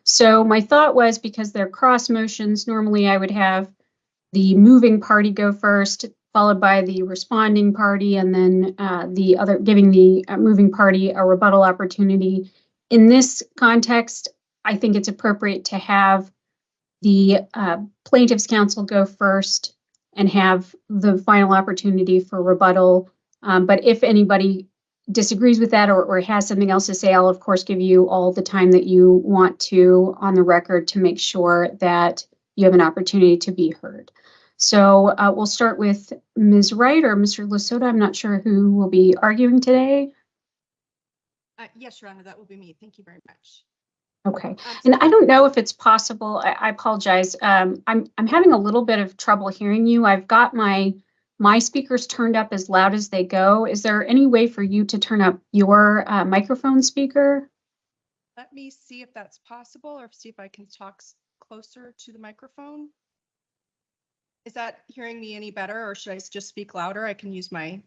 So my thought was, because they're cross motions, normally I would have the moving party go first, followed by the responding party, and then the other, giving the moving party a rebuttal opportunity. In this context, I think it's appropriate to have the plaintiff's counsel go first and have the final opportunity for rebuttal. But if anybody disagrees with that or has something else to say, I'll of course give you all the time that you want to on the record to make sure that you have an opportunity to be heard. So we'll start with Ms. Wright or Mr. Lasota. I'm not sure who will be arguing today. Yes, Your Honor, that will be me. Thank you very much. Okay, and I don't know if it's possible. I apologize. I'm having a little bit of trouble hearing you. I've got my speakers turned up as loud as they go. Is there any way for you to turn up your microphone speaker? Let me see if that's possible, or see if I can talk closer to the microphone. Is that hearing me any better, or should I just speak louder? I can use my...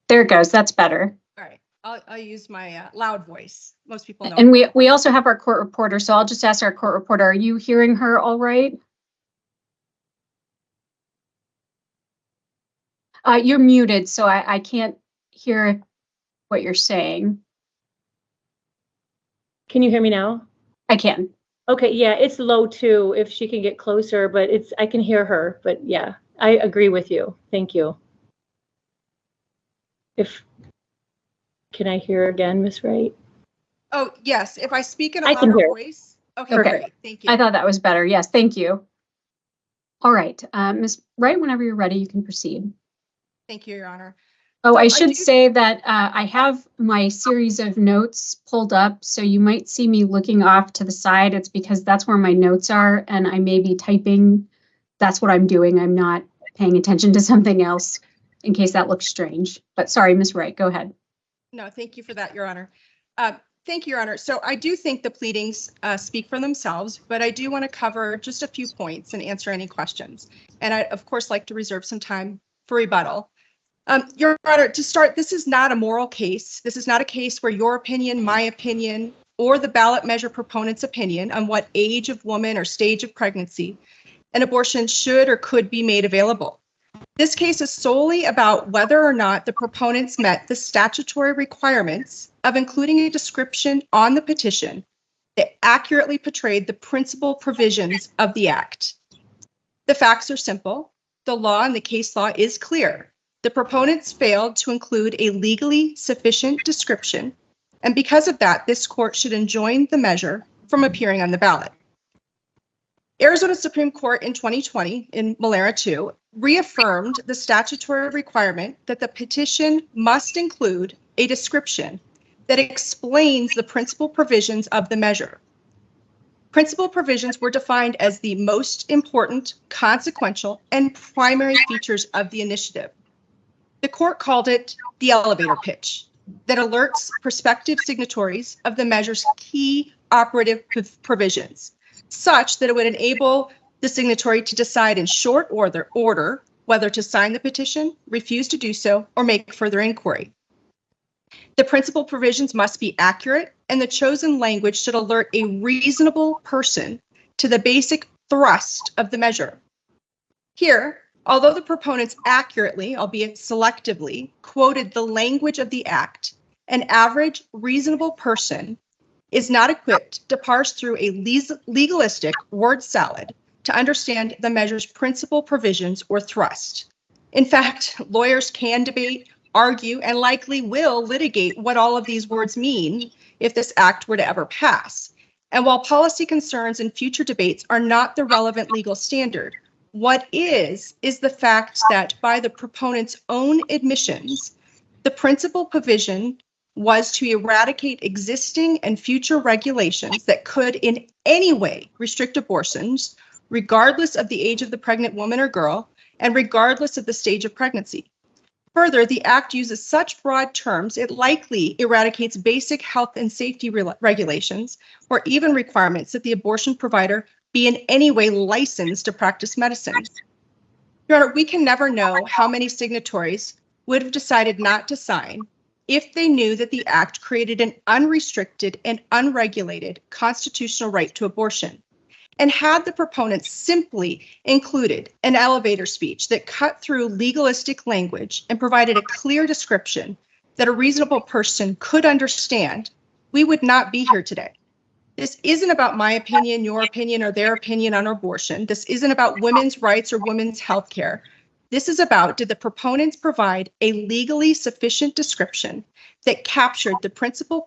There it goes. That's better. All right. I'll use my loud voice. Most people know. And we also have our court reporter, so I'll just ask our court reporter, are you hearing her all right? You're muted, so I can't hear what you're saying. Can you hear me now? I can. Okay, yeah, it's low too, if she can get closer, but I can hear her, but yeah, I agree with you. Thank you. Can I hear again, Ms. Wright? Oh, yes. If I speak in a louder voice. Okay, great. Thank you. I thought that was better. Yes, thank you. All right, Ms. Wright, whenever you're ready, you can proceed. Thank you, Your Honor. Oh, so I should say that I have my series of notes pulled up, so you might see me looking off to the side. It's because that's where my notes are, and I may be typing. That's what I'm doing. I'm not paying attention to something else in case that looks strange. But sorry, Ms. Wright, go ahead. No, thank you for that, Your Honor. Thank you, Your Honor. So I do think the pleadings speak for themselves, but I do want to cover just a few points and answer any questions. And I, of course, like to reserve some time for rebuttal. Your Honor, to start, this is not a moral case. This is not a case where your opinion, my opinion, or the ballot measure proponent's opinion on what age of woman or stage of pregnancy an abortion should or could be made available. This case is solely about whether or not the proponents met the statutory requirements of including a description on the petition that accurately portrayed the principal provisions of the Act. The facts are simple. The law and the case law is clear. The proponents failed to include a legally sufficient description, and because of that, this court should enjoin the measure from appearing on the ballot. Arizona Supreme Court in 2020, in Malera 2, reaffirmed the statutory requirement that the petition must include a description that explains the principal provisions of the measure. Principal provisions were defined as the most important, consequential, and primary features of the initiative. The court called it the elevator pitch that alerts prospective signatories of the measure's key operative provisions, such that it would enable the signatory to decide in short order whether to sign the petition, refuse to do so, or make further inquiry. The principal provisions must be accurate, and the chosen language should alert a reasonable person to the basic thrust of the measure. Here, although the proponents accurately, albeit selectively, quoted the language of the Act, an average reasonable person is not equipped to parse through a legalistic word salad to understand the measure's principal provisions or thrust. In fact, lawyers can debate, argue, and likely will litigate what all of these words mean if this act were to ever pass. And while policy concerns and future debates are not the relevant legal standard, what is the fact that by the proponent's own admissions, the principal provision was to eradicate existing and future regulations that could in any way restrict abortions, regardless of the age of the pregnant woman or girl, and regardless of the stage of pregnancy. Further, the Act uses such broad terms, it likely eradicates basic health and safety regulations, or even requirements that the abortion provider be in any way licensed to practice medicine. Your Honor, we can never know how many signatories would have decided not to sign if they knew that the act created an unrestricted and unregulated constitutional right to abortion. And had the proponents simply included an elevator speech that cut through legalistic language and provided a clear description that a reasonable person could understand, we would not be here today. This isn't about my opinion, your opinion, or their opinion on abortion. This isn't about women's rights or women's health care. This is about, did the proponents provide a legally sufficient description that captured the principal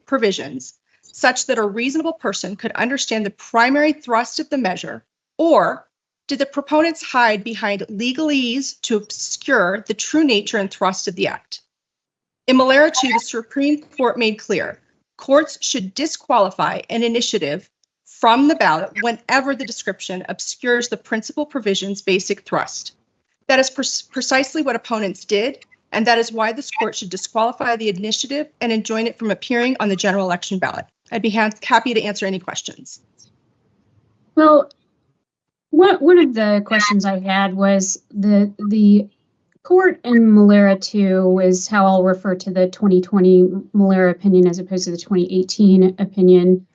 provisions such that a reasonable person could understand the primary thrust of the measure, or did the proponents hide behind legalese to obscure the true nature and thrust of the act? In Malera 2, the Supreme Court made clear, courts should disqualify an initiative from the ballot whenever the description obscures the principal provision's basic thrust. That is precisely what opponents did, and that is why this court should disqualify the initiative and enjoin it from appearing on the general election ballot. I'd be happy to answer any questions. Well, one of the questions I had was the court in Malera 2 was how I'll refer to the 2020 Malera opinion as opposed to the 2018 opinion,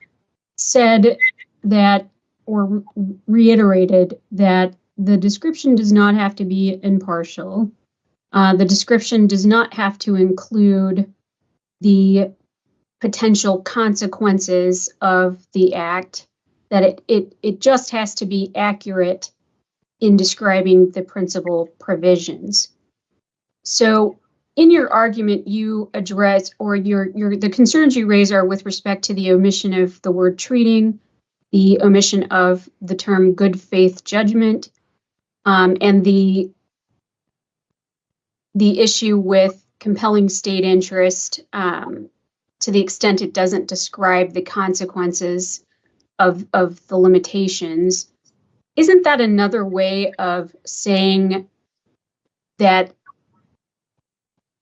said that, or reiterated that the description does not have to be impartial. The description does not have to include the potential consequences of the act, that it just has to be accurate in describing the principal provisions. So in your argument, you address, or the concerns you raise are with respect to the omission of the word treating, the omission of the term good faith judgment, and the issue with compelling state interest, to the extent it doesn't describe the consequences of the limitations. Isn't that another way of saying that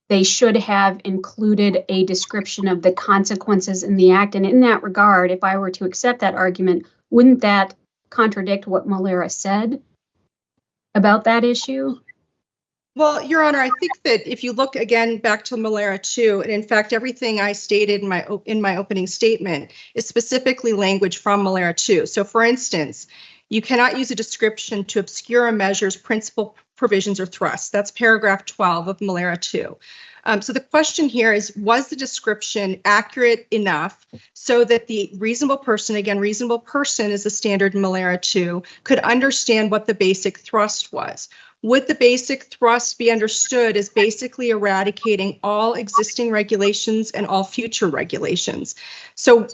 they should have included a description of the consequences in the act? And in that regard, if I were to accept that argument, wouldn't that contradict what Malera said about that issue? Well, Your Honor, I think that if you look again back to Malera 2, and in fact, everything I stated in my opening statement is specifically language from Malera 2. So for instance, you cannot use a description to obscure a measure's principal provisions or thrusts. That's paragraph 12 of Malera 2. So the question here is, was the description accurate enough so that the reasonable person, again, reasonable person is the standard in Malera 2, could understand what the basic thrust was? Would the basic thrust be understood as basically eradicating all existing regulations and all future regulations? So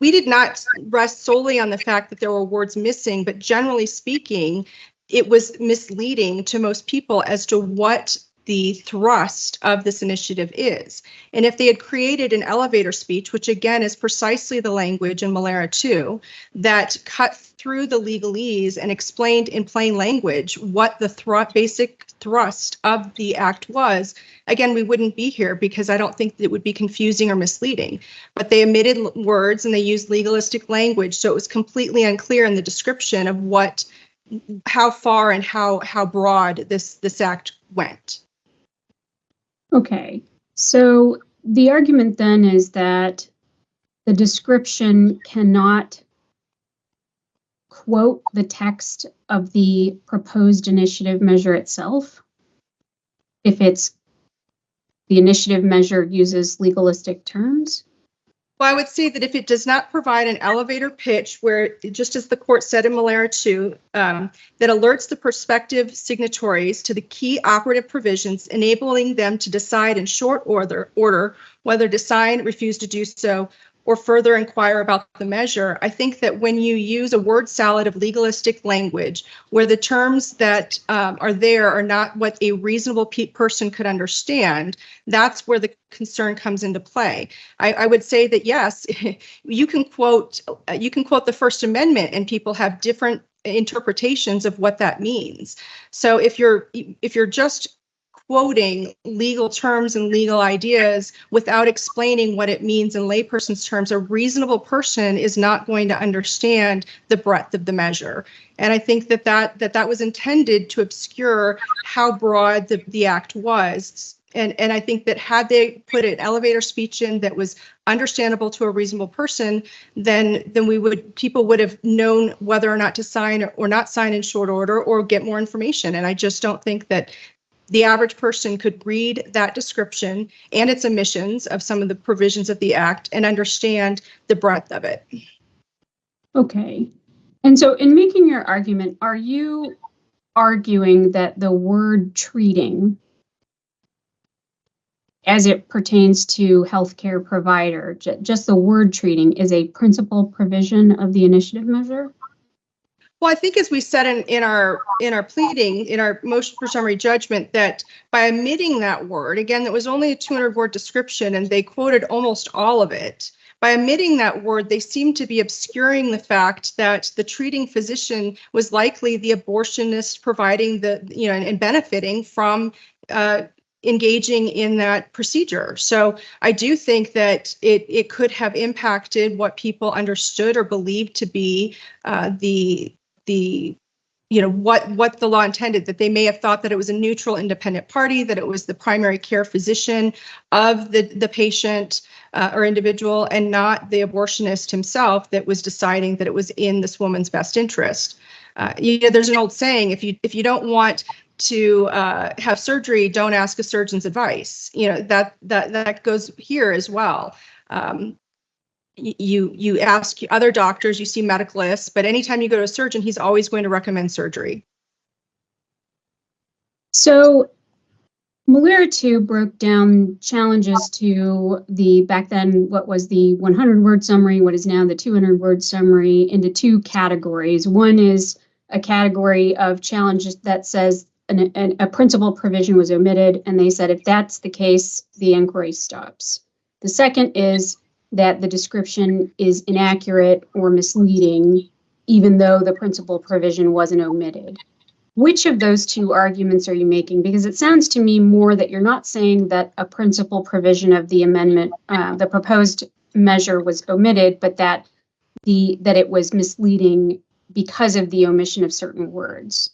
we did not rest solely on the fact that there were words missing, but generally speaking, it was misleading to most people as to what the thrust of this initiative is. And if they had created an elevator speech, which again is precisely the language in Malera 2, that cut through the legalese and explained in plain language what the basic thrust of the act was, again, we wouldn't be here because I don't think it would be confusing or misleading. But they omitted words and they used legalistic language, so it was completely unclear in the description of how far and how broad this act went. Okay, so the argument then is that the description cannot quote the text of the proposed initiative measure itself if the initiative measure uses legalistic terms? Well, I would say that if it does not provide an elevator pitch where, just as the court said in Malera 2, that alerts the prospective signatories to the key operative provisions, enabling them to decide in short order whether to sign, refuse to do so, or further inquire about the measure, I think that when you use a word salad of legalistic language, where the terms that are there are not what a reasonable person could understand, that's where the concern comes into play. I would say that yes, you can quote the First Amendment, and people have different interpretations of what that means. So if you're just quoting legal terms and legal ideas without explaining what it means in layperson's terms, a reasonable person is not going to understand the breadth of the measure. And I think that was intended to obscure how broad the act was. And I think that had they put an elevator speech in that was understandable to a reasonable person, then people would have known whether or not to sign or not sign in short order or get more information. And I just don't think that the average person could read that description and its omissions of some of the provisions of the act and understand the breadth of it. Okay. And so in making your argument, are you arguing that the word treating, as it pertains to healthcare provider, just the word treating, is a principal provision of the initiative measure? Well, I think as we said in our pleading, in our motion for summary judgment, that by omitting that word, again, that was only a 200-word description and they quoted almost all of it. By omitting that word, they seem to be obscuring the fact that the treating physician was likely the abortionist providing and benefiting from engaging in that procedure. So I do think that it could have impacted what people understood or believed to be what the law intended, that they may have thought that it was a neutral independent party, that it was the primary care physician of the patient or individual, and not the abortionist himself that was deciding that it was in this woman's best interest. There's an old saying, if you don't want to have surgery, don't ask a surgeon's advice. That goes here as well. You ask other doctors, you see medicalists, but anytime you go to a surgeon, he's always going to recommend surgery. So Malera 2 broke down challenges to back then, what was the 100-word summary, what is now the 200-word summary, into two categories. One is a category of challenges that says a principal provision was omitted, and they said if that's the case, the inquiry stops. The second is that the description is inaccurate or misleading, even though the principal provision wasn't omitted. Which of those two arguments are you making? Because it sounds to me more that you're not saying that a principal provision of the amendment, the proposed measure, was omitted, but that it was misleading because of the omission of certain words.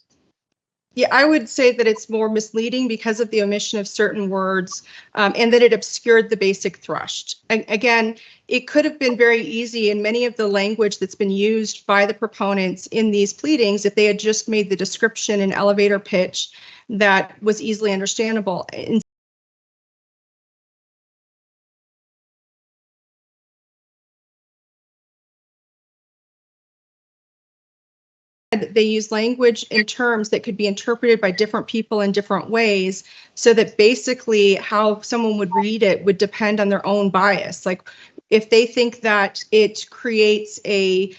Yeah, I would say that it's more misleading because of the omission of certain words, and that it obscured the basic thrust. Again, it could have been very easy in many of the language that's been used by the proponents in these pleadings if they had just made the description an elevator pitch that was easily understandable. They use language in terms that could be interpreted by different people in different ways, so that basically how someone would read it would depend on their own bias. Like if they think that it creates a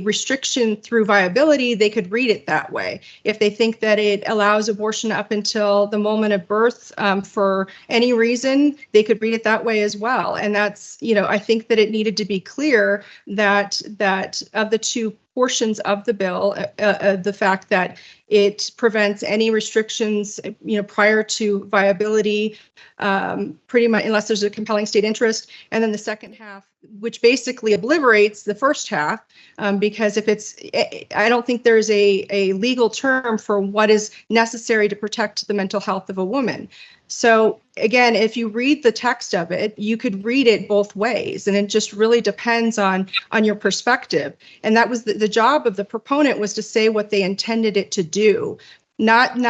restriction through viability, they could read it that way. If they think that it allows abortion up until the moment of birth for any reason, they could read it that way as well. And that's, I think that it needed to be clear that of the two portions of the bill, the fact that it prevents any restrictions, prior to viability, pretty much unless there's a compelling state interest, and then the second half, which basically obliterates the first half, because I don't think there's a legal term for what is necessary to protect the mental health of a woman. So again, if you read the text of it, you could read it both ways, and it just really depends on your perspective. And that was the job of the proponent, was to say what they intended it to do. And I'm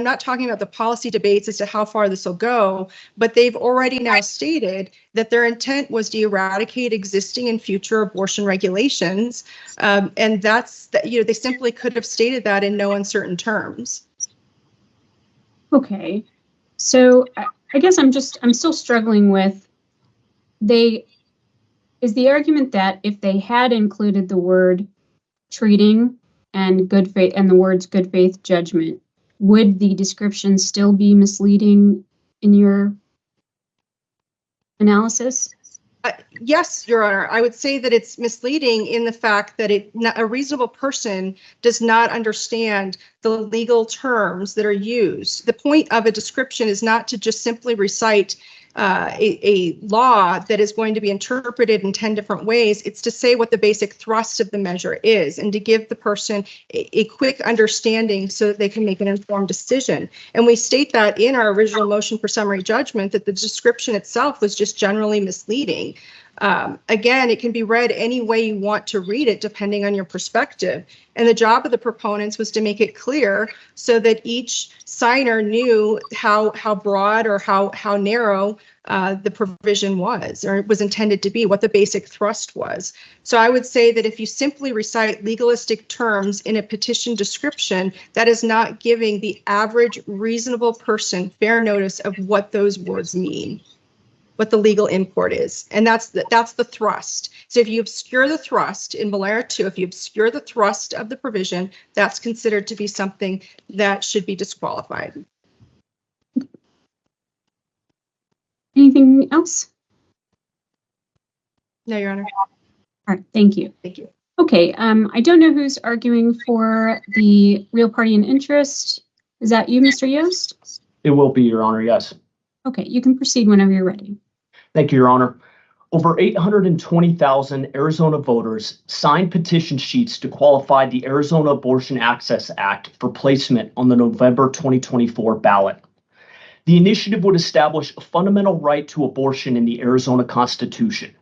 not talking about the policy debates as to how far this will go, but they've already now stated that their intent was to eradicate existing and future abortion regulations. And they simply could have stated that in no uncertain terms. Okay. So I guess I'm still struggling with, is the argument that if they had included the word treating and good faith and the words good faith judgment, would the description still be misleading in your analysis? Yes, Your Honor. I would say that it's misleading in the fact that a reasonable person does not understand the legal terms that are used. The point of a description is not to just simply recite a law that is going to be interpreted in 10 different ways. It's to say what the basic thrust of the measure is and to give the person a quick understanding so that they can make an informed decision. And we state that in our original motion for summary judgment that the description itself was just generally misleading. Again, it can be read any way you want to read it, depending on your perspective. And the job of the proponents was to make it clear so that each signer knew how broad or how narrow the provision was, or was intended to be, what the basic thrust was. So I would say that if you simply recite legalistic terms in a petition description, that is not giving the average reasonable person fair notice of what those words mean, what the legal import is. And that's the thrust. So if you obscure the thrust in Valera 2, if you obscure the thrust of the provision, that's considered to be something that should be disqualified. Anything else? No, Your Honor. All right, thank you. Thank you. Okay, I don't know who's arguing for the real party in interest. Is that you, Mr. Yost? It will be, Your Honor, yes. Okay, you can proceed whenever you're ready. Thank you, Your Honor. Over 820,000 Arizona voters signed petition sheets to qualify the Arizona Abortion Access Act for placement on the November 2024 ballot. The initiative would establish a fundamental right to abortion in the Arizona Constitution,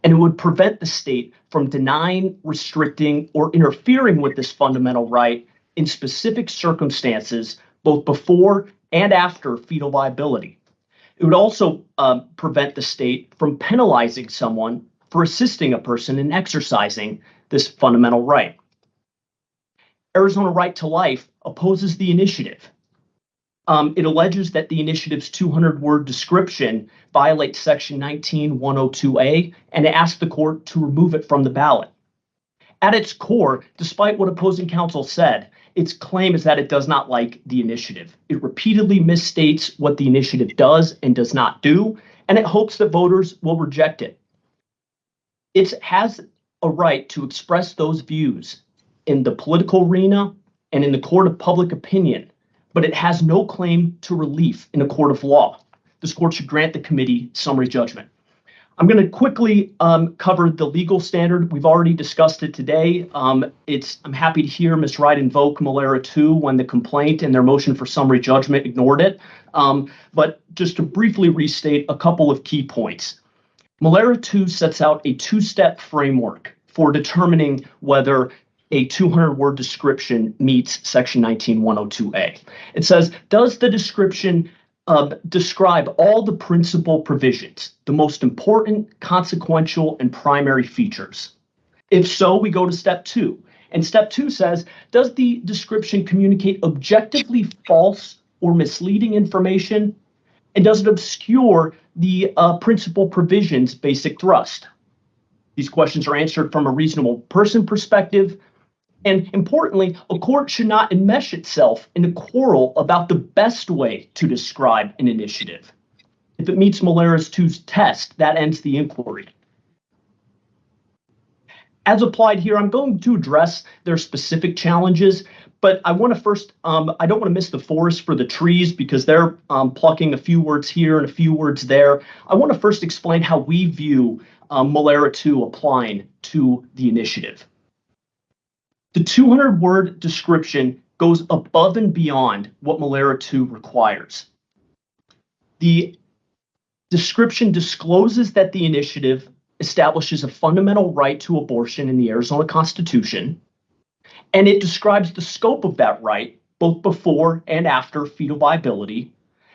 and it would prevent the state from denying, restricting, or interfering with this fundamental right in specific circumstances, both before and after fetal viability. It would also prevent the state from penalizing someone for assisting a person in exercising this fundamental right. Arizona Right to Life opposes the initiative. It alleges that the initiative's 200-word description violates Section 19102A, and it asks the court to remove it from the ballot. At its core, despite what opposing counsel said, its claim is that it does not like the initiative. It repeatedly misstates what the initiative does and does not do, and it hopes that voters will reject it. It has a right to express those views in the political arena and in the court of public opinion, but it has no claim to relief in a court of law. This court should grant the committee summary judgment. I'm going to quickly cover the legal standard. We've already discussed it today. I'm happy to hear Ms. Wright invoke Malera 2 when the complaint and their motion for summary judgment ignored it. But just to briefly restate a couple of key points. Malera 2 sets out a two-step framework for determining whether a 200-word description meets Section 19102A. It says, does the description describe all the principal provisions, the most important, consequential, and primary features? If so, we go to step 2. And step 2 says, does the description communicate objectively false or misleading information? And does it obscure the principal provision's basic thrust? These questions are answered from a reasonable person perspective. And importantly, a court should not enmesh itself in a quarrel about the best way to describe an initiative. If it meets Malera's 2's test, that ends the inquiry. As applied here, I'm going to address their specific challenges, but I want to first, I don't want to miss the forest for the trees because they're plucking a few words here and a few words there. I want to first explain how we view Malera 2 applying to the initiative. The 200-word description goes above and beyond what Malera 2 requires. The description discloses that the initiative establishes a fundamental right to abortion in the Arizona Constitution, and it describes the scope of that right, both before and after fetal viability.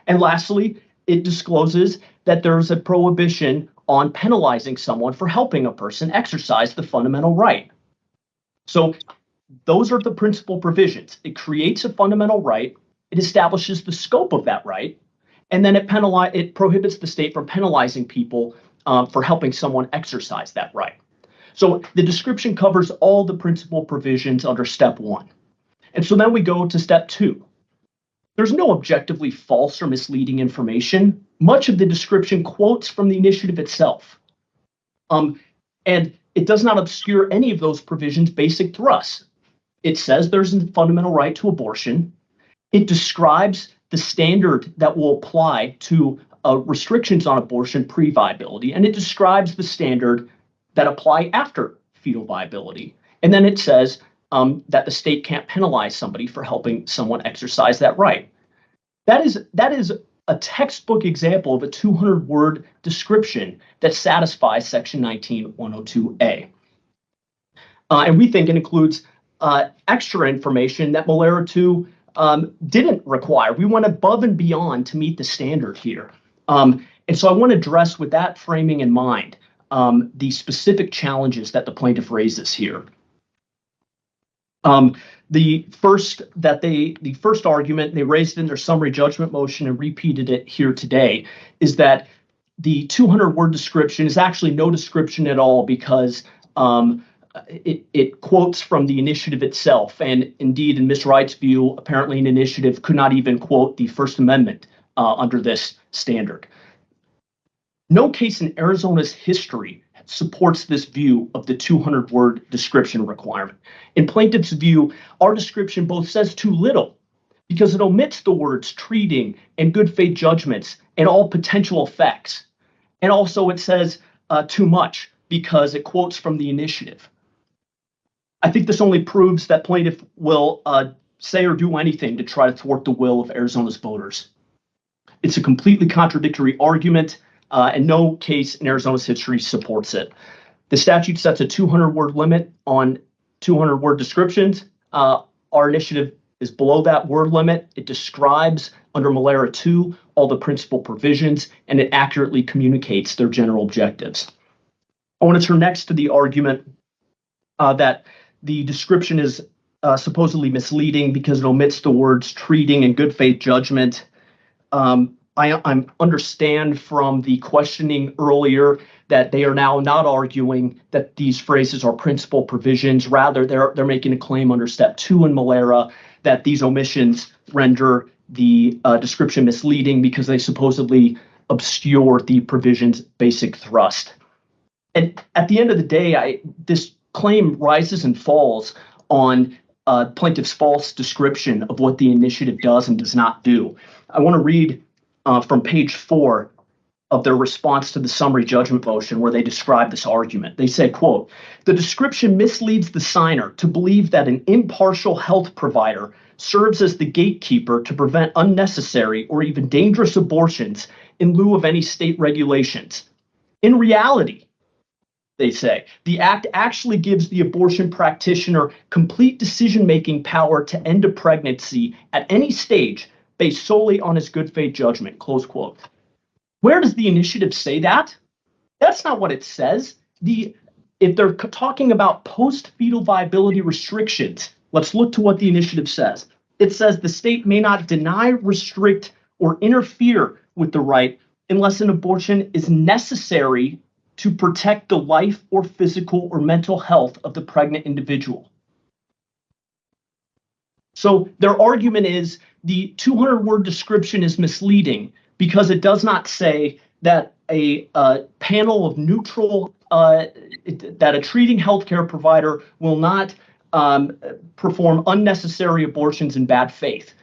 And lastly, it discloses that there's a prohibition on penalizing someone for helping a person exercise the fundamental right. So those are the principal provisions. It creates a fundamental right, it establishes the scope of that right, and then it prohibits the state from penalizing people for helping someone exercise that right. So the description covers all the principal provisions under step 1. And so then we go to step 2. There's no objectively false or misleading information. Much of the description quotes from the initiative itself. And it does not obscure any of those provisions' basic thrusts. It says there's a fundamental right to abortion. It describes the standard that will apply to restrictions on abortion pre-viability, and it describes the standard that apply after fetal viability. And then it says that the state can't penalize somebody for helping someone exercise that right. That is a textbook example of a 200-word description that satisfies Section 19102A. And we think it includes extra information that Malera 2 didn't require. We went above and beyond to meet the standard here. And so I want to address, with that framing in mind, the specific challenges that the plaintiff raises here. The first argument they raised in their summary judgment motion and repeated it here today is that the 200-word description is actually no description at all, because it quotes from the initiative itself. And indeed, in Ms. Wright's view, apparently an initiative could not even quote the First Amendment under this standard. No case in Arizona's history supports this view of the 200-word description requirement. In plaintiff's view, our description both says too little, because it omits the words treating and good faith judgments and all potential effects. And also it says too much, because it quotes from the initiative. I think this only proves that plaintiff will say or do anything to try to thwart the will of Arizona's voters. It's a completely contradictory argument, and no case in Arizona's history supports it. The statute sets a 200-word limit on 200-word descriptions. Our initiative is below that word limit. It describes, under Malera 2, all the principal provisions, and it accurately communicates their general objectives. I want to turn next to the argument that the description is supposedly misleading because it omits the words treating and good faith judgment. I understand from the questioning earlier that they are now not arguing that these phrases are principal provisions. Rather, they're making a claim under Step 2 in Malera that these omissions render the description misleading because they supposedly obscure the provision's basic thrust. And at the end of the day, this claim rises and falls on plaintiff's false description of what the initiative does and does not do. I want to read from page 4 of their response to the summary judgment motion, where they describe this argument. They say, quote, "The description misleads the signer to believe that an impartial health provider serves as the gatekeeper to prevent unnecessary or even dangerous abortions in lieu of any state regulations. In reality," they say, "the act actually gives the abortion practitioner complete decision-making power to end a pregnancy at any stage based solely on his good faith judgment," close quote. Where does the initiative say that? That's not what it says. If they're talking about post-fetal viability restrictions, let's look to what the initiative says. It says the state may not deny, restrict, or interfere with the right unless an abortion is necessary to protect the life or physical or mental health of the pregnant individual. So their argument is the 200-word description is misleading because it does not say that a panel of neutral, that a treating healthcare provider will not perform unnecessary abortions in bad faith.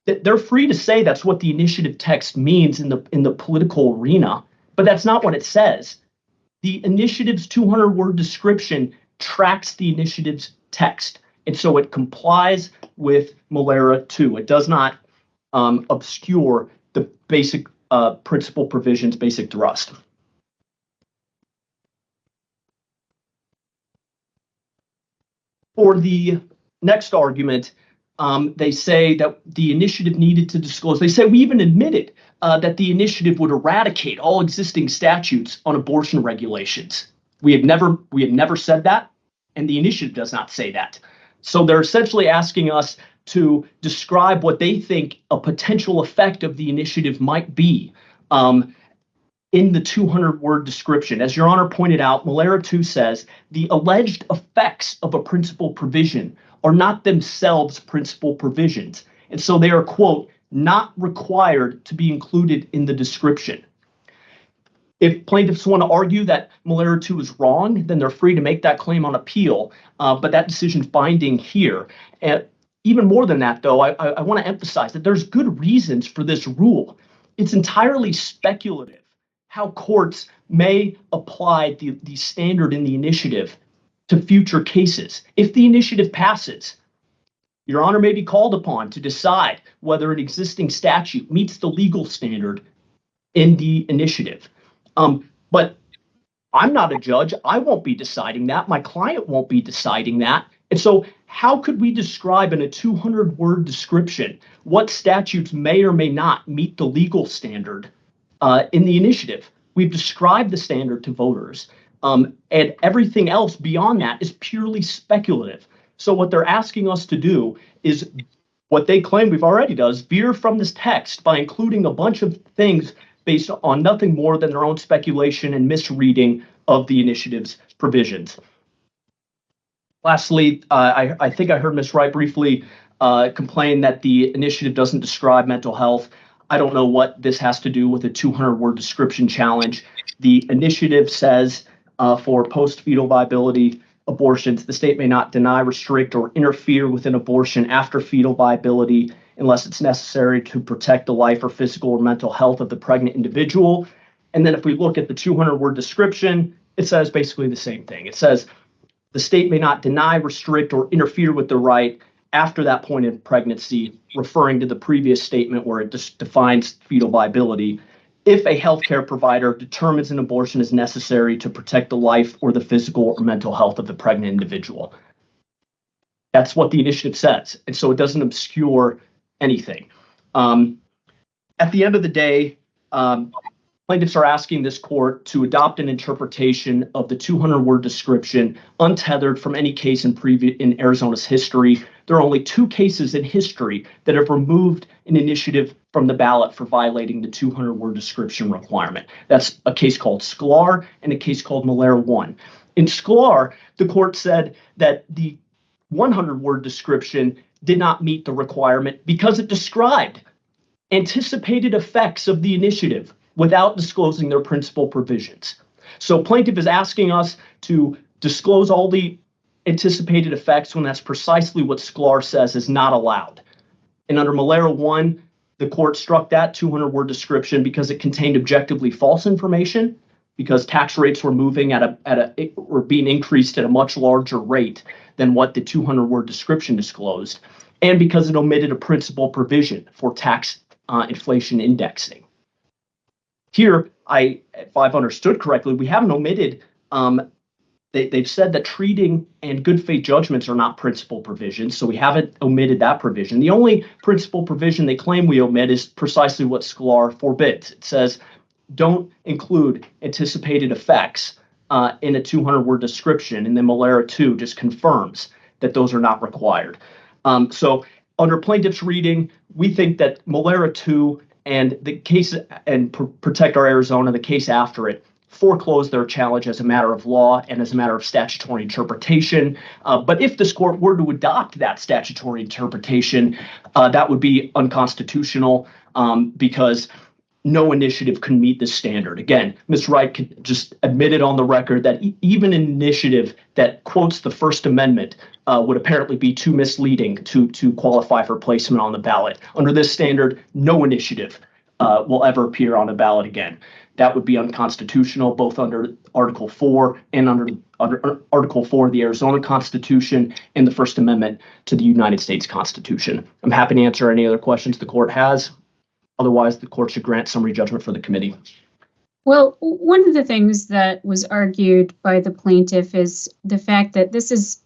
They're free to say that's what the initiative text means in the political arena, but that's not what it says. The initiative's 200-word description tracks the initiative's text, and so it complies with Malera 2. It does not obscure the basic principal provisions, basic thrust. For the next argument, they say that the initiative needed to disclose. They say we even admitted that the initiative would eradicate all existing statutes on abortion regulations. We have never said that, and the initiative does not say that. So they're essentially asking us to describe what they think a potential effect of the initiative might be in the 200-word description. As Your Honor pointed out, Malera 2 says the alleged effects of a principal provision are not themselves principal provisions. And so they are, quote, not required to be included in the description. If plaintiffs want to argue that Malera 2 is wrong, then they're free to make that claim on appeal, but that decision's binding here. And even more than that, though, I want to emphasize that there's good reasons for this rule. it's entirely speculative how courts may apply the standard in the initiative to future cases. If the initiative passes, Your Honor may be called upon to decide whether an existing statute meets the legal standard in the initiative. But I'm not a judge. I won't be deciding that. My client won't be deciding that. And so how could we describe in a 200-word description what statutes may or may not meet the legal standard in the initiative? We've described the standard to voters, and everything else beyond that is purely speculative. So what they're asking us to do is what they claim we've already done, veer from this text by including a bunch of things based on nothing more than their own speculation and misreading of the initiative's provisions. Lastly, I think I heard Ms. Wright briefly complain that the initiative doesn't describe mental health. I don't know what this has to do with a 200-word description challenge. The initiative says for post-fetal viability abortions, the state may not deny, restrict, or interfere with an abortion after fetal viability unless it's necessary to protect the life or physical or mental health of the pregnant individual. And then if we look at the 200-word description, it says basically the same thing. It says the state may not deny, restrict, or interfere with the right after that point in pregnancy, referring to the previous statement where it just defines fetal viability, if a healthcare provider determines an abortion is necessary to protect the life or the physical or mental health of the pregnant individual. That's what the initiative says. And so it doesn't obscure anything. At the end of the day, plaintiffs are asking this court to adopt an interpretation of the 200-word description untethered from any case in Arizona's history. There are only 2 cases in history that have removed an initiative from the ballot for violating the 200-word description requirement. That's a case called Sklar and a case called Malera 1. In Sklar, the court said that the 100-word description did not meet the requirement because it described anticipated effects of the initiative without disclosing their principal provisions. So plaintiff is asking us to disclose all the anticipated effects when that's precisely what Sklar says is not allowed. And under Malera 1, the court struck that 200-word description because it contained objectively false information, because tax rates were moving were being increased at a much larger rate than what the 200-word description disclosed, and because it omitted a principal provision for tax inflation indexing. Here, if I've understood correctly, we haven't omitted, they've said that treating and good faith judgments are not principal provisions, so we haven't omitted that provision. The only principal provision they claim we omit is precisely what Sklar forbids. It says, don't include anticipated effects in a 200-word description, and then Malera 2 just confirms that those are not required. So under plaintiff's reading, we think that Malera 2 and the case and Protect Our Arizona, the case after it, foreclosed their challenge as a matter of law and as a matter of statutory interpretation. But if this court were to adopt that statutory interpretation, that would be unconstitutional because no initiative can meet this standard. Again, Ms. Wright could just admit it on the record that even an initiative that quotes the First Amendment would apparently be too misleading to qualify for placement on the ballot. Under this standard, no initiative will ever appear on a ballot again. That would be unconstitutional, both under Article 4 and under Article 4 of the Arizona Constitution and the First Amendment to the United States Constitution. I'm happy to answer any other questions the court has. Otherwise, the court should grant summary judgment for the committee. Well, one of the things that was argued by the plaintiff is the fact that this is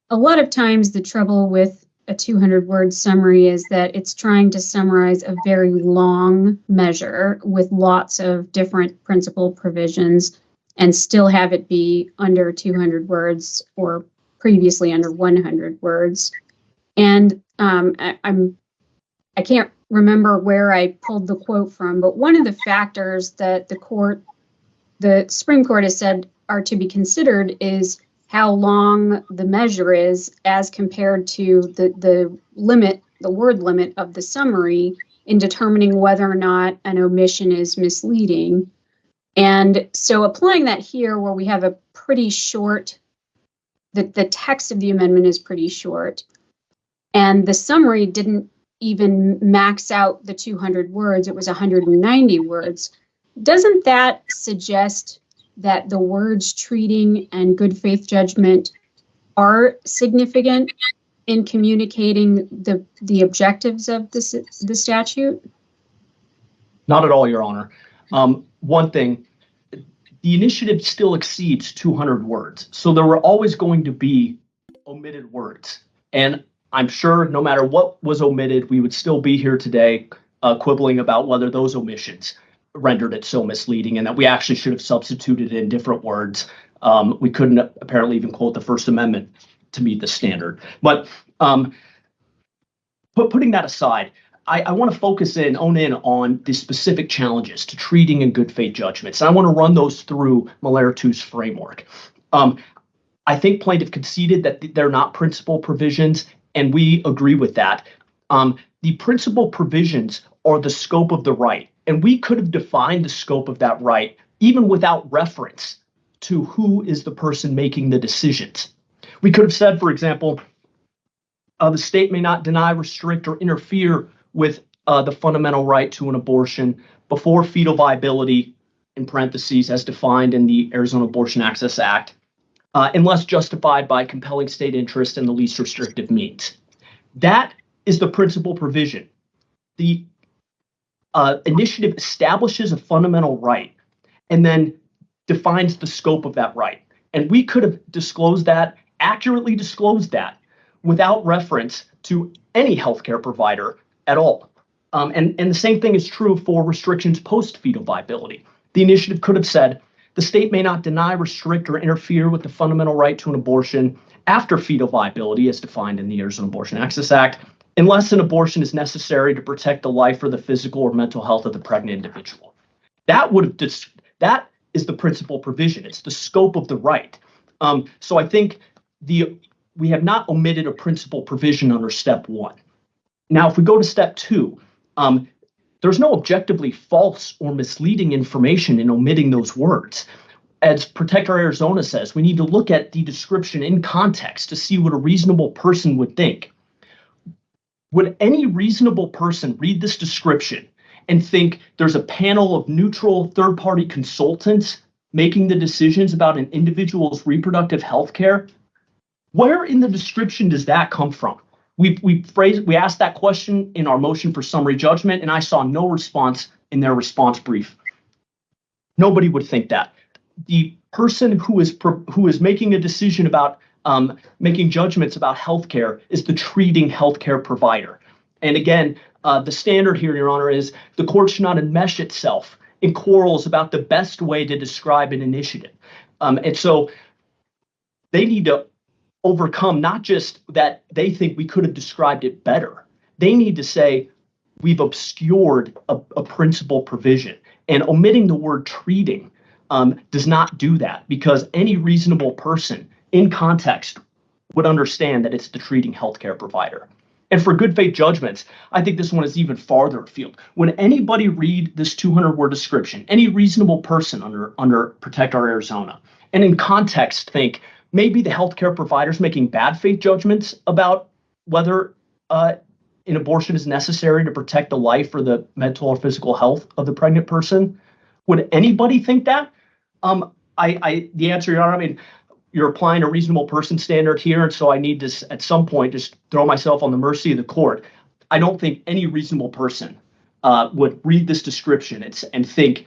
a lot of times the trouble with a 200-word summary is that it's trying to summarize a very long measure with lots of different principal provisions and still have it be under 200 words or previously under 100 words. And I can't remember where I pulled the quote from, but one of the factors that the Supreme Court has said are to be considered is how long the measure is as compared to the word limit of the summary in determining whether or not an omission is misleading. And so applying that here where we have a pretty short, the text of the amendment is pretty short, and the summary didn't even max out the 200 words. It was 190 words. Doesn't that suggest that the words treating and good faith judgment are significant in communicating the objectives of the statute? Not at all, Your Honor. One thing, the initiative still exceeds 200 words. So there were always going to be omitted words. And I'm sure no matter what was omitted, we would still be here today quibbling about whether those omissions rendered it so misleading and that we actually should have substituted in different words. We couldn't apparently even quote the First Amendment to meet the standard. But putting that aside, I want to focus in on the specific challenges to treating and good faith judgments. And I want to run those through Malaire 2's framework. I think plaintiff conceded that they're not principal provisions, and we agree with that. The principal provisions are the scope of the right, and we could have defined the scope of that right even without reference to who is the person making the decisions. We could have said, for example, the state may not deny, restrict, or interfere with the fundamental right to an abortion before fetal viability, in parentheses, as defined in the Arizona Abortion Access Act, unless justified by compelling state interest and the least restrictive means. That is the principal provision. The initiative establishes a fundamental right and then defines the scope of that right. And we could have disclosed that, accurately disclosed that, without reference to any healthcare provider at all. And the same thing is true for restrictions post-fetal viability. The initiative could have said, the state may not deny, restrict, or interfere with the fundamental right to an abortion after fetal viability as defined in the Arizona Abortion Access Act, unless an abortion is necessary to protect the life or the physical or mental health of the pregnant individual. That is the principal provision. It's the scope of the right. So I think we have not omitted a principal provision under step one. Now, if we go to step two, there's no objectively false or misleading information in omitting those words. As Protect Our Arizona says, we need to look at the description in context to see what a reasonable person would think. Would any reasonable person read this description and think there's a panel of neutral third-party consultants making the decisions about an individual's reproductive health care? Where in the description does that come from? We asked that question in our motion for summary judgment, and I saw no response in their response brief. Nobody would think that. The person who is making a decision about making judgments about healthcare is the treating healthcare provider. And again, the standard here, Your Honor, is the court should not enmesh itself in quarrels about the best way to describe an initiative. And so they need to overcome not just that they think we could have described it better. They need to say we've obscured a principal provision, and omitting the word treating does not do that, because any reasonable person in context would understand that it's the treating healthcare provider. And for good faith judgments, I think this one is even farther afield. When anybody read this 200-word description, any reasonable person under Protect Our Arizona, and in context think maybe the healthcare provider's making bad faith judgments about whether an abortion is necessary to protect the life or the mental or physical health of the pregnant person. Would anybody think that? The answer, Your Honor, I mean, you're applying a reasonable person standard here, and so I need to, at some point, just throw myself on the mercy of the court. I don't think any reasonable person would read this description and think,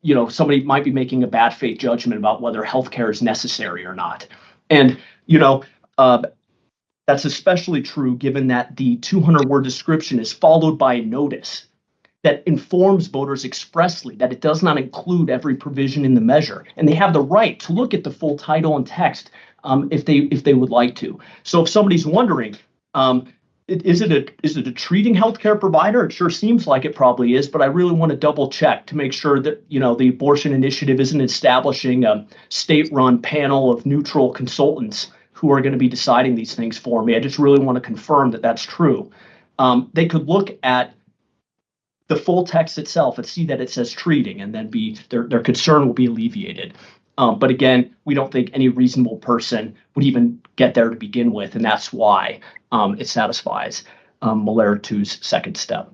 you know, somebody might be making a bad faith judgment about whether healthcare is necessary or not. And, you know, that's especially true given that the 200-word description is followed by a notice that informs voters expressly that it does not include every provision in the measure, and they have the right to look at the full title and text if they would like to. So if somebody's wondering, is it a treating healthcare provider? It sure seems like it probably is, but I really want to double check to make sure that, you know, the abortion initiative isn't establishing a state-run panel of neutral consultants who are going to be deciding these things for me. I just really want to confirm that that's true. They could look at the full text itself and see that it says treating, and then their concern will be alleviated. But again, we don't think any reasonable person would even get there to begin with, and that's why it satisfies. Malaria 2's second step.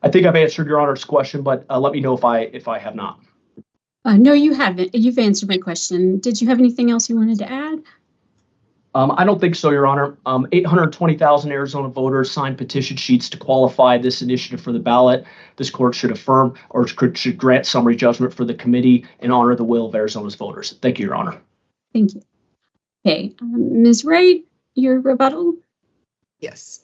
I think I've answered Your Honor's question, but let me know if I have not. No, you haven't. You've answered my question. Did you have anything else you wanted to add? I don't think so, Your Honor. 820,000 Arizona voters signed petition sheets to qualify this initiative for the ballot. This court should affirm or should grant summary judgment for the committee and honor the will of Arizona's voters. Thank you, Your Honor. Thank you. Okay, Ms. Wright, your rebuttal? Yes.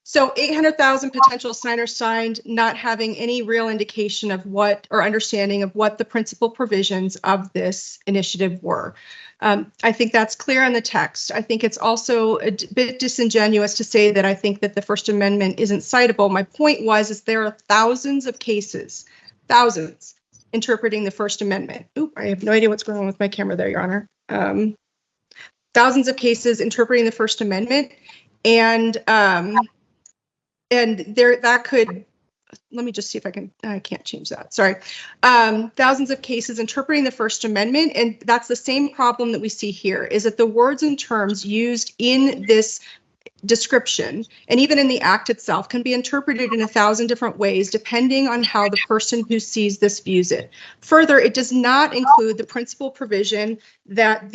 So 800,000 potential signers signed, not having any real indication of what or understanding of what the principal provisions of this initiative were. I think that's clear in the text. I think it's also a bit disingenuous to say that I think that the First Amendment isn't citable. My point is there are thousands of cases, thousands, interpreting the First Amendment. Oop, I have no idea what's going on with my camera there, Your Honor. Thousands of cases interpreting the First Amendment, and there that could, let me just see if I can't change that. Sorry. Thousands of cases interpreting the First Amendment. And that's the same problem that we see here, is that the words and terms used in this description and even in the act itself can be interpreted in 1,000 different ways, depending on how the person who sees this views it. Further, it does not include the principal provision that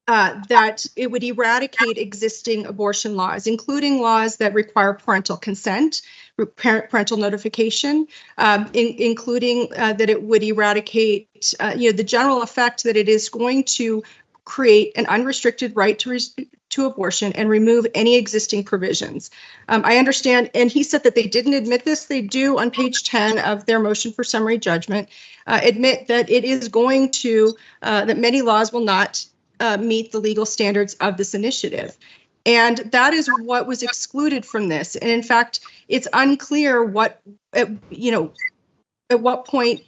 that it would eradicate existing abortion laws, including laws that require parental consent, parental notification, including that it would eradicate, the general effect that it is going to create an unrestricted right to abortion and remove any existing provisions. I understand, and he said that they didn't admit this. They do on page 10 of their motion for summary judgment, admit that it is going to, that many laws will not meet the legal standards of this initiative. And that is what was excluded from this. And in fact, it's unclear what, at what point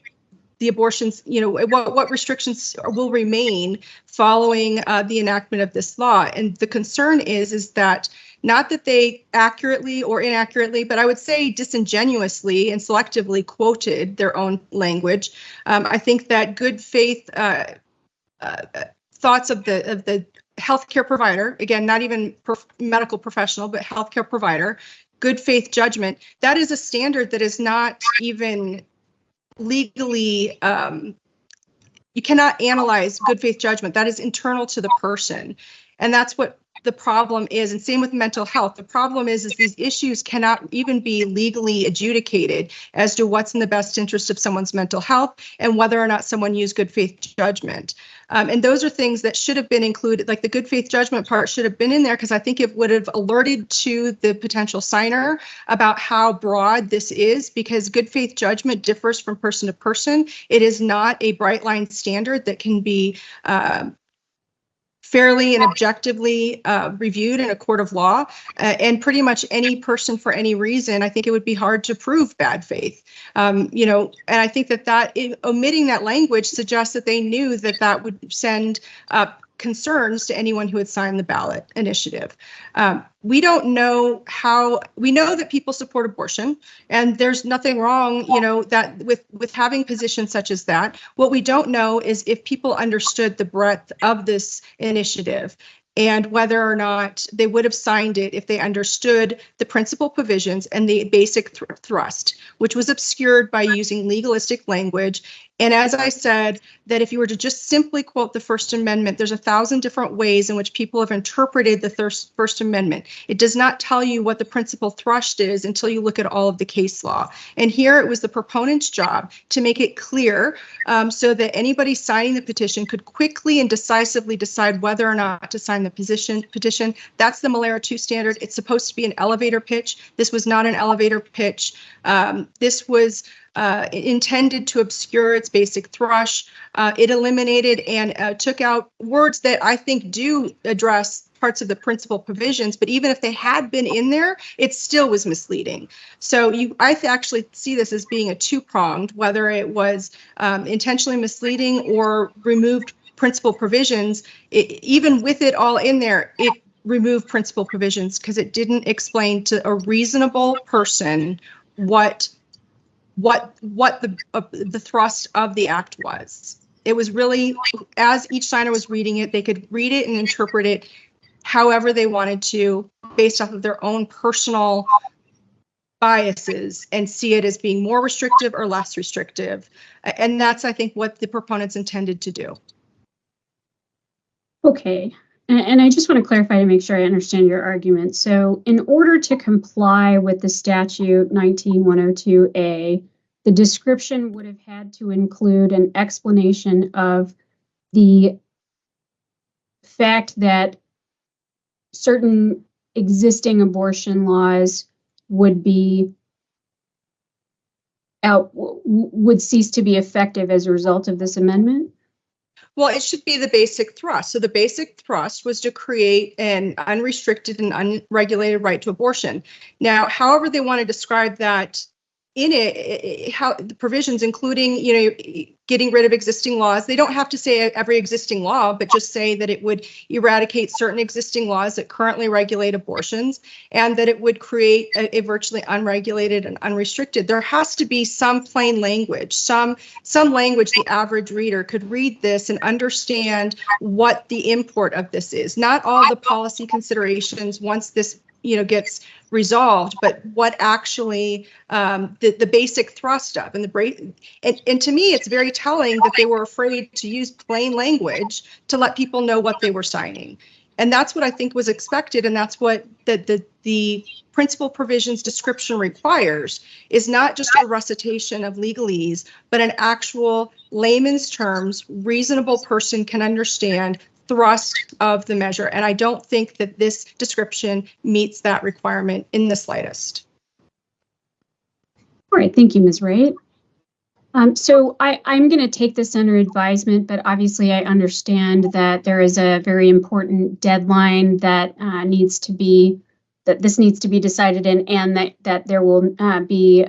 the abortions, what restrictions will remain following the enactment of this law. And the concern is that not that they accurately or inaccurately, but I would say disingenuously and selectively quoted their own language. I think that good faith thoughts of the healthcare provider, again, not even medical professional, but healthcare provider, good faith judgment, that is a standard that is not even legally, you cannot analyze good faith judgment. That is internal to the person. And that's what the problem is. And same with mental health. The problem is these issues cannot even be legally adjudicated as to what's in the best interest of someone's mental health and whether or not someone used good faith judgment. And those are things that should have been included, like the good faith judgment part should have been in there, because I think it would have alerted to the potential signer about how broad this is, because good faith judgment differs from person to person. It is not a bright line standard that can be fairly and objectively reviewed in a court of law, and pretty much any person for any reason, I think it would be hard to prove bad faith. And I think that omitting that language suggests that they knew that that would send concerns to anyone who had signed the ballot initiative. We don't know how, we know that people support abortion, and there's nothing wrong, that with having positions such as that. What we don't know is if people understood the breadth of this initiative and whether or not they would have signed it if they understood the principal provisions and the basic thrust, which was obscured by using legalistic language. And as I said, that if you were to just simply quote the First Amendment, there's 1,000 different ways in which people have interpreted the First Amendment. It does not tell you what the principal thrust is until you look at all of the case law. And here it was the proponent's job to make it clear so that anybody signing the petition could quickly and decisively decide whether or not to sign the petition. That's the Malaria 2 standard. It's supposed to be an elevator pitch. This was not an elevator pitch. This was intended to obscure its basic thrust. It eliminated and took out words that I think do address parts of the principal provisions, but even if they had been in there, it still was misleading. So I actually see this as being a two-pronged, whether it was intentionally misleading or removed principal provisions. Even with it all in there, it removed principal provisions because it didn't explain to a reasonable person what the thrust of the act was. It was really, as each signer was reading it, they could read it and interpret it however they wanted to, based off of their own personal biases, and see it as being more restrictive or less restrictive. And that's, I think, what the proponents intended to do. Okay. And I just want to clarify to make sure I understand your argument. So in order to comply with the statute 19102A, the description would have had to include an explanation of the fact that certain existing abortion laws would cease to be effective as a result of this amendment? Well, it should be the basic thrust. So the basic thrust was to create an unrestricted and unregulated right to abortion. Now, however they want to describe that in it, how the provisions, including, getting rid of existing laws, they don't have to say every existing law, but just say that it would eradicate certain existing laws that currently regulate abortions, and that it would create a virtually unregulated and unrestricted. There has to be some plain language, some language the average reader could read this and understand what the import of this is. Not all the policy considerations once this gets resolved, but what actually the basic thrust of, and to me, it's very telling that they were afraid to use plain language to let people know what they were signing. And that's what I think was expected, and that's what the principal provisions description requires, is not just a recitation of legalese, but an actual layman's terms, reasonable person can understand thrust of the measure. And I don't think that this description meets that requirement in the slightest. All right, thank you, Ms. Wright. So I'm going to take this under advisement, but obviously I understand that there is a very important deadline that this needs to be decided in, and that there will be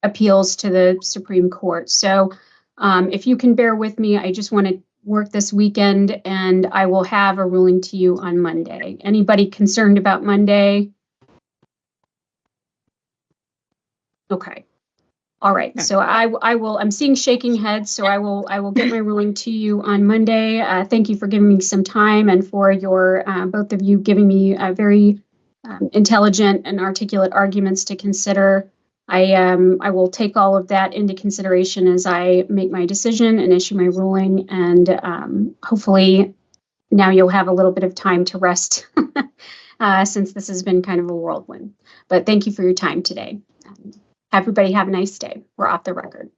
appeals to the Supreme Court. So if you can bear with me, I just want to work this weekend, and I will have a ruling to you on Monday. Anybody concerned about Monday? Okay. All right. So I'm seeing shaking heads, so I will get my ruling to you on Monday. Thank you for giving me some time, and for your both of you giving me very intelligent and articulate arguments to consider. I will take all of that into consideration as I make my decision and issue my ruling, and hopefully now you'll have a little bit of time to rest since this has been kind of a whirlwind. But thank you for your time today. Everybody have a nice day. We're off the record.